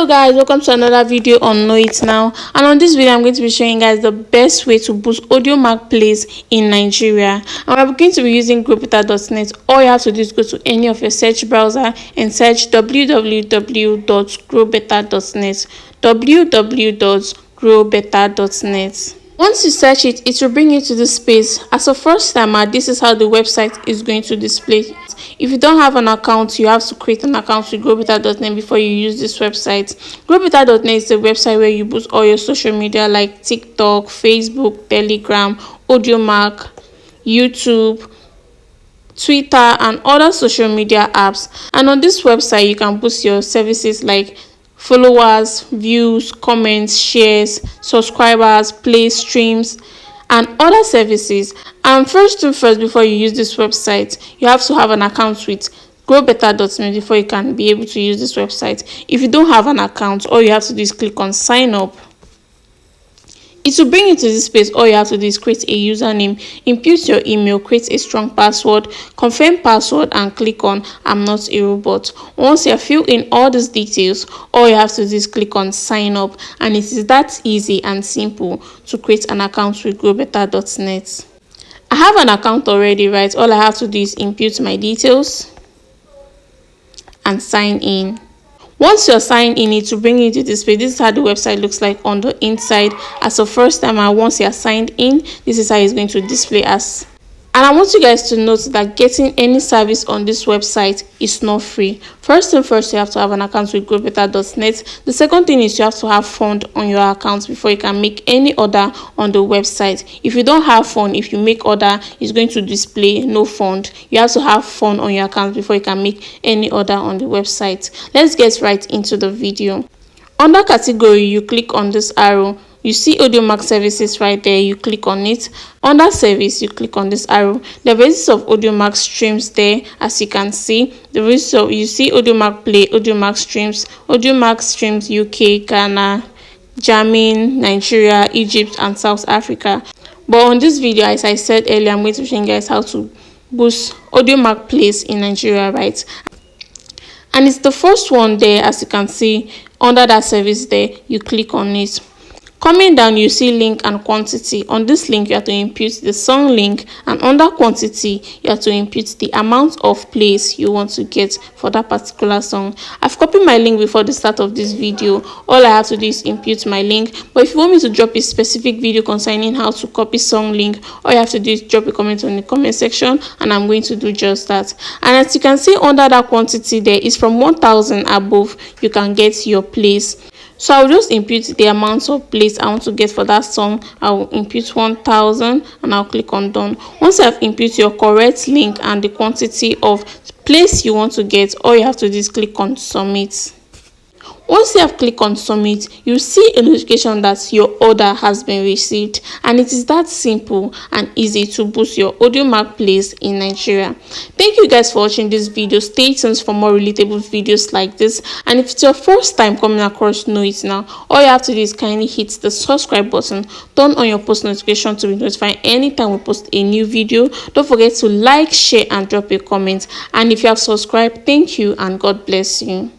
Hello guys, welcome to another video on Know It Now. And on this video I'm going to be showing you guys the best way to boost audiomack plays in Nigeria. And we're going to be using growbetter.net. All you have to do is go to any of your search browser and search www.growbetter.net. www.growbetter.net. Once you search it, it will bring you to this page. As a first timer, this is how the website is going to display. If you don't have an account, you have to create an account with growbetter.net before you use this website. Growbetter.net is a website where you boost all your social media like TikTok, Facebook, Telegram, audiomack, YouTube, Twitter, and other social media apps. And on this website, you can boost your services like followers, views, comments, shares, subscribers, plays, streams, and other services. And first thing first, before you use this website, you have to have an account with growbetter.net before you can be able to use this website. If you don't have an account, all you have to do is click on sign up. It will bring you to this page. All you have to do is create a username, input your email, create a strong password, confirm password, and click on I'm not a robot. Once you have filled in all these details, all you have to do is click on sign up, and it is that easy and simple to create an account with growbetter.net. I have an account already, right? All I have to do is input my details and sign in. Once you're signed in, it will bring you to this page. This is how the website looks like on the inside. As a first timer, once you're signed in, this is how it's going to display as. And I want you guys to note that getting any service on this website is not free. First thing first, you have to have an account with growbetter.net. The second thing is you have to have fund on your account before you can make any order on the website. If you don't have fund, if you make order, it's going to display no fund. You have to have fund on your account before you can make any order on the website. Let's get right into the video. Under category, you click on this arrow. You see audiomack services right there. You click on it. Under service, you click on this arrow. The basis of audiomack streams there, as you can see. The basis of, you see audiomack play, audiomack streams UK, Ghana, Germany, Nigeria, Egypt, and South Africa. But on this video, as I said earlier, I'm going to show you guys how to boost audiomack plays in Nigeria, right? And it's the first one there, as you can see. Under that service there, you click on it. Coming down, you see link and quantity. On this link, you have to input the song link, and under quantity, you have to input the amount of plays you want to get for that particular song. I've copied my link before the start of this video. All I have to do is input my link. But if you want me to drop a specific video concerning how to copy song link, all you have to do is drop a comment on the comment section, and I'm going to do just that. And as you can see, under that quantity there is from 1,000 above, you can get your plays. So I'll just input the amount of plays I want to get for that song. I'll input 1,000 and I'll click on done. Once I've input your correct link and the quantity of plays you want to get, all you have to do is click on submit. Once you have clicked on submit, you see a notification that your order has been received, and it is that simple and easy to boost your audiomack plays in Nigeria. Thank you guys for watching this video. Stay tuned for more relatable videos like this, and if it's your first time coming across Know It Now, all you have to do is kindly hit the subscribe button, turn on your post notification to be notified anytime we post a new video. Don't forget to like, share, and drop a comment. And if you have subscribed, thank you and God bless you.